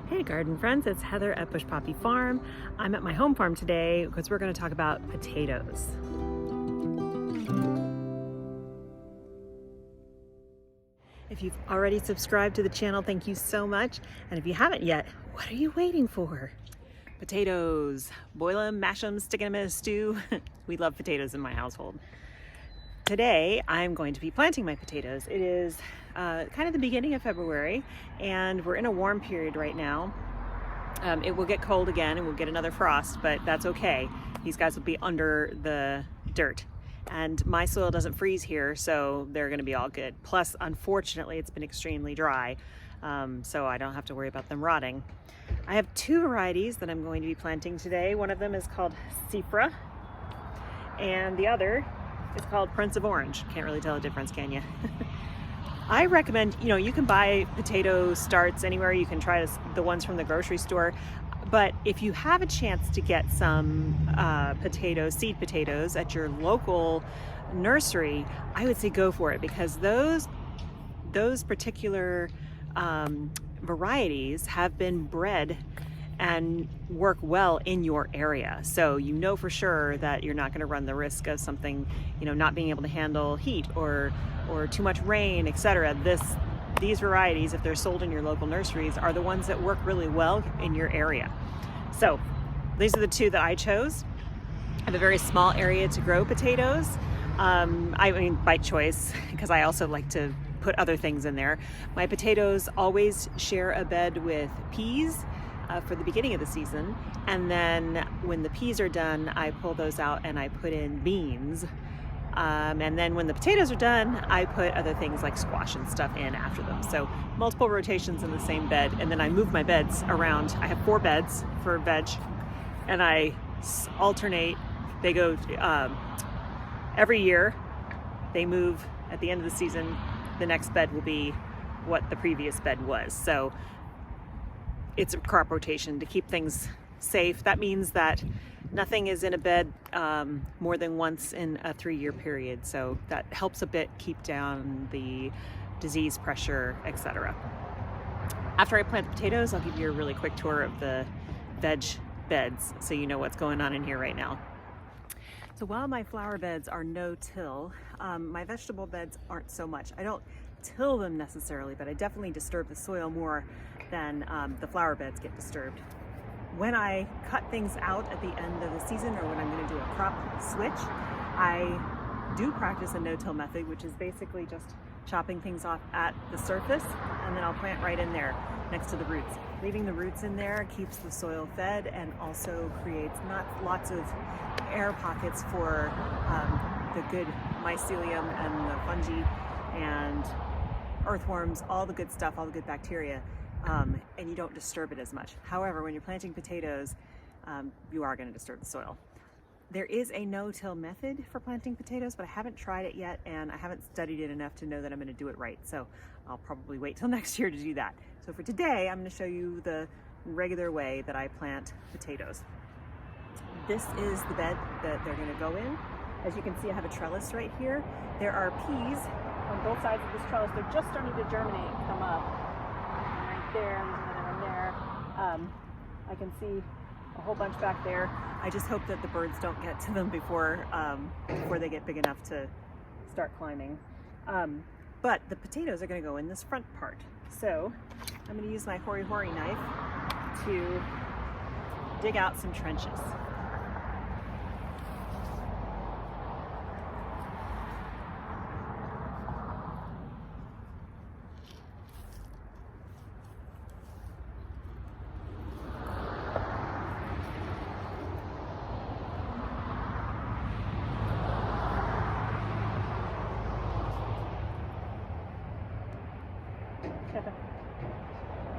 Hey garden friends, it's Heather at Bush Poppy Farm. I'm at my home farm today because we're going to talk about potatoes. If you've already subscribed to the channel, thank you so much. And if you haven't yet, what are you waiting for? Potatoes. Boil them, mash them, stick them in a stew. We love potatoes in my household. Today, I'm going to be planting my potatoes. It is kind of the beginning of February, and we're in a warm period right now. It will get cold again, and we'll get another frost, but that's okay. These guys will be under the dirt. And my soil doesn't freeze here, so they're going to be all good. Plus, unfortunately, it's been extremely dry, so I don't have to worry about them rotting. I have two varieties that I'm going to be planting today. One of them is called Sephora, and the other is called Prince of Orange. Can't really tell the difference, can you? I recommend, you can buy potato starts anywhere. You can try the ones from the grocery store. But if you have a chance to get some seed potatoes at your local nursery, I would say go for it, because those particular varieties have been bred and work well in your area. So you know for sure that you're not going to run the risk of something, not being able to handle heat or too much rain, etc. These varieties, if they're sold in your local nurseries, are the ones that work really well in your area. So these are the two that I chose. I have a very small area to grow potatoes. I mean, by choice, because I also like to put other things in there. My potatoes always share a bed with peas for the beginning of the season, and then when the peas are done, I pull those out and I put in beans. And then when the potatoes are done, I put other things like squash and stuff in after them. So multiple rotations in the same bed, and then I move my beds around. I have 4 beds for veg, and I alternate. They go every year. They move at the end of the season. The next bed will be what the previous bed was. So it's a crop rotation to keep things safe. That means that nothing is in a bed more than once in a 3-year period. So that helps a bit keep down the disease pressure, etc. After I plant the potatoes, I'll give you a really quick tour of the veg beds so you know what's going on in here right now. So while my flower beds are no-till, my vegetable beds aren't so much. I don't till them necessarily, but I definitely disturb the soil more than the flower beds get disturbed. When I cut things out at the end of the season, or when I'm going to do a crop switch, I do practice a no-till method, which is basically just chopping things off at the surface, and then I'll plant right in there next to the roots. Leaving the roots in there keeps the soil fed and also creates not lots of air pockets for the good mycelium and the fungi and earthworms, all the good stuff, all the good bacteria. And you don't disturb it as much. However, when you're planting potatoes, you are going to disturb the soil. There is a no-till method for planting potatoes, but I haven't tried it yet, and I haven't studied it enough to know that I'm going to do it right. So I'll probably wait till next year to do that. So for today, I'm going to show you the regular way that I plant potatoes. This is the bed that they're going to go in. As you can see, I have a trellis right here. There are peas on both sides of this trellis. They're just starting to germinate and come up. There and another one there. I can see a whole bunch back there. I just hope that the birds don't get to them before they get big enough to start climbing. But the potatoes are going to go in this front part. So I'm going to use my hori-hori knife to dig out some trenches.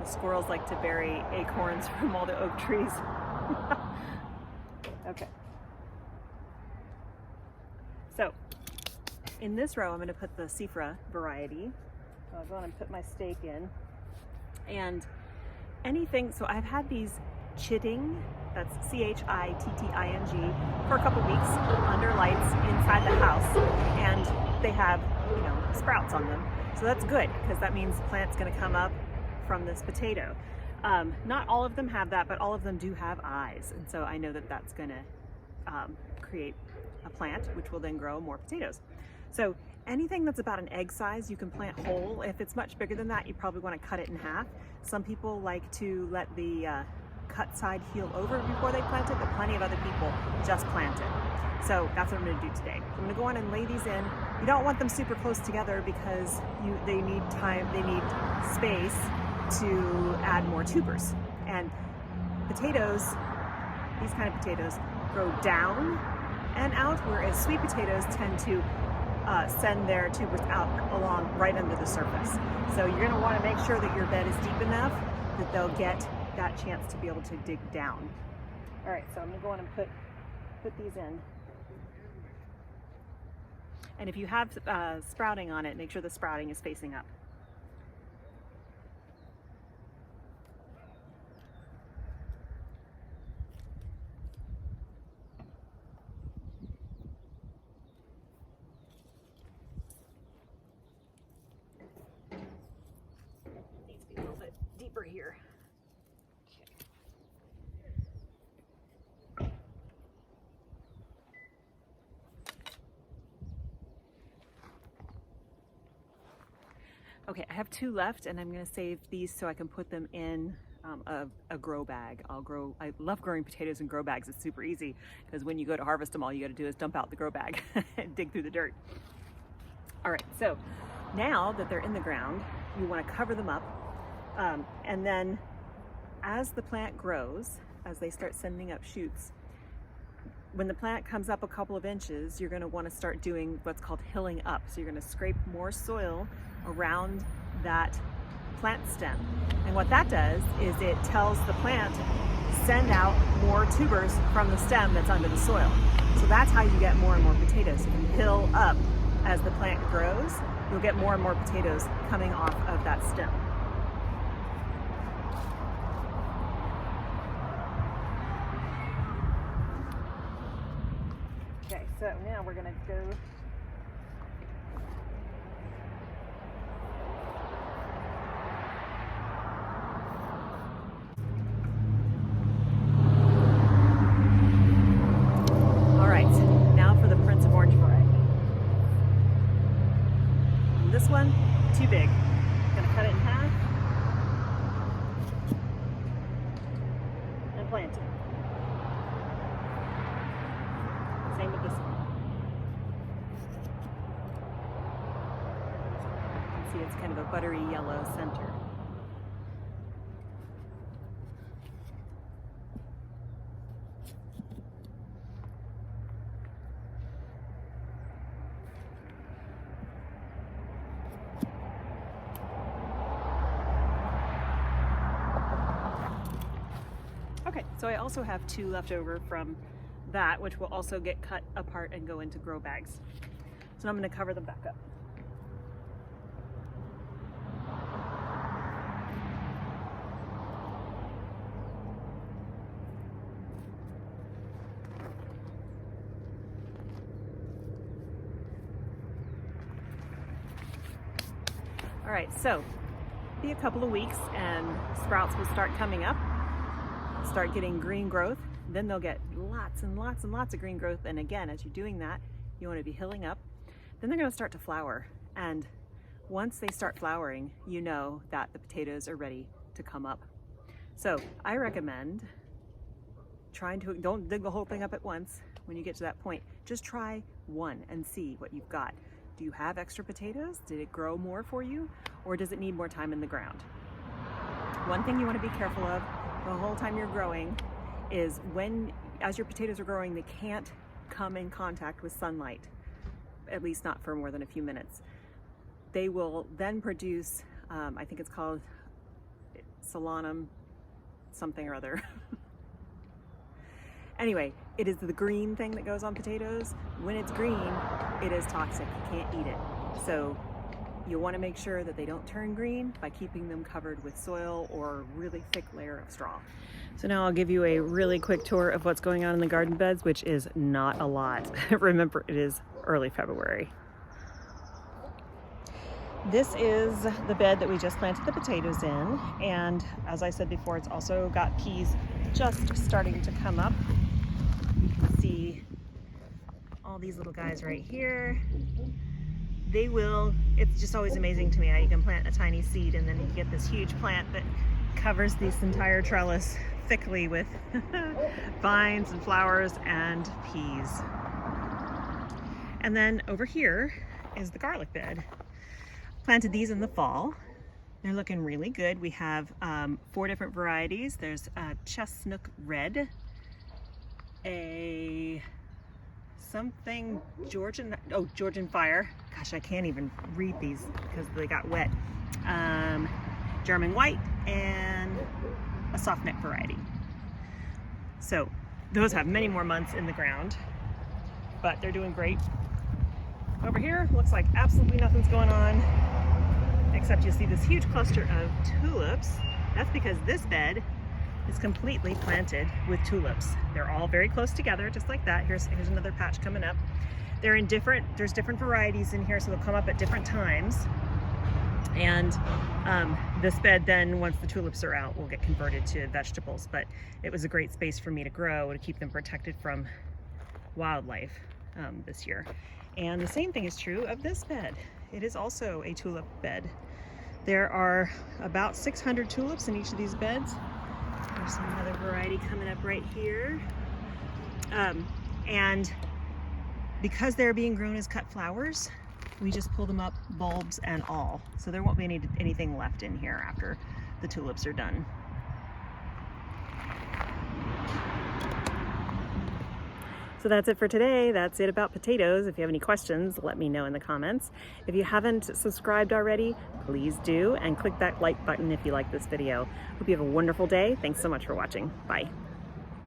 The squirrels like to bury acorns from all the oak trees. Okay. So, in this row, I'm going to put the Sephora variety. So I'll go and put my stake in. And anything, so I've had these chitting, that's C-H-I-T-T-I-N-G, for a couple weeks under lights inside the house. And they have, sprouts on them. So that's good, because that means the plant's going to come up from this potato. Not all of them have that, but all of them do have eyes. And so I know that that's gonna create a plant, which will then grow more potatoes. So anything that's about an egg size, you can plant whole. If it's much bigger than that, you probably want to cut it in half. Some people like to let the cut side heal over before they plant it, but plenty of other people just plant it. So that's what I'm going to do today. I'm going to go on and lay these in. You don't want them super close together because they need time, they need space to add more tubers. And potatoes, these kind of potatoes, grow down and out, whereas sweet potatoes tend to send their tubers out along right under the surface. So you're going to want to make sure that your bed is deep enough that they'll get that chance to be able to dig down. All right, so I'm going to go on and put these in. And if you have sprouting on it, make sure the sprouting is facing up. Needs to be a little bit deeper here. Okay, I have 2 left, and I'm going to save these so I can put them in a grow bag. I love growing potatoes in grow bags. It's super easy because when you go to harvest them, all you got to do is dump out the grow bag and dig through the dirt. All right, so now that they're in the ground, you want to cover them up, and then as the plant grows, as they start sending up shoots, when the plant comes up a couple of inches, you're going to want to start doing what's called hilling up. So you're going to scrape more soil around that plant stem. And what that does is it tells the plant, send out more tubers from the stem that's under the soil. So that's how you get more and more potatoes. If you hill up as the plant grows, you'll get more and more potatoes coming off of that stem. Okay, so now we're going to go this one, too big. I'm gonna cut it in half and plant it. Same with this one. You can see it's kind of a buttery yellow center. Okay, so I also have 2 left over from that, which will also get cut apart and go into grow bags. So I'm going to cover them back up. All right, so be a couple of weeks and sprouts will start coming up. Start getting green growth, then they'll get lots and lots and lots of green growth. And again, as you're doing that, you want to be hilling up. Then they're going to start to flower, and once they start flowering, you know that the potatoes are ready to come up. So I recommend don't dig the whole thing up at once. When you get to that point, just try one and see what you've got. Do you have extra potatoes? Did it grow more for you, or does it need more time in the ground? One thing you want to be careful of the whole time you're growing is as your potatoes are growing, they can't come in contact with sunlight, at least not for more than a few minutes. They will then produce, I think it's called solanum something or other. Anyway, it is the green thing that goes on potatoes. When it's green, it is toxic. You can't eat it. So you'll want to make sure that they don't turn green by keeping them covered with soil or a really thick layer of straw. So now I'll give you a really quick tour of what's going on in the garden beds, which is not a lot. Remember, it is early February. This is the bed that we just planted the potatoes in, and as I said before, it's also got peas just starting to come up. You can see all these little guys right here. It's just always amazing to me how you can plant a tiny seed and then you get this huge plant that covers this entire trellis thickly with vines and flowers and peas. And then over here is the garlic bed. Planted these in the fall. They're looking really good. We have 4 different varieties. There's a chestnut red, a something Georgian fire. Gosh, I can't even read these because they got wet. German white, and a soft neck variety. So those have many more months in the ground, but they're doing great. Over here, looks like absolutely nothing's going on, except you see this huge cluster of tulips. That's because this bed is completely planted with tulips. They're all very close together, just like that. Here's another patch coming up. There's different varieties in here, so they'll come up at different times. And this bed then, once the tulips are out, will get converted to vegetables. But it was a great space for me to grow, to keep them protected from wildlife this year. And the same thing is true of this bed. It is also a tulip bed. There are about 600 tulips in each of these beds. There's another variety coming up right here. And because they're being grown as cut flowers, we just pull them up, bulbs and all. So there won't be anything left in here after the tulips are done. So that's it for today. That's it about potatoes. If you have any questions, let me know in the comments. If you haven't subscribed already, please do, and click that like button if you like this video. Hope you have a wonderful day. Thanks so much for watching. Bye.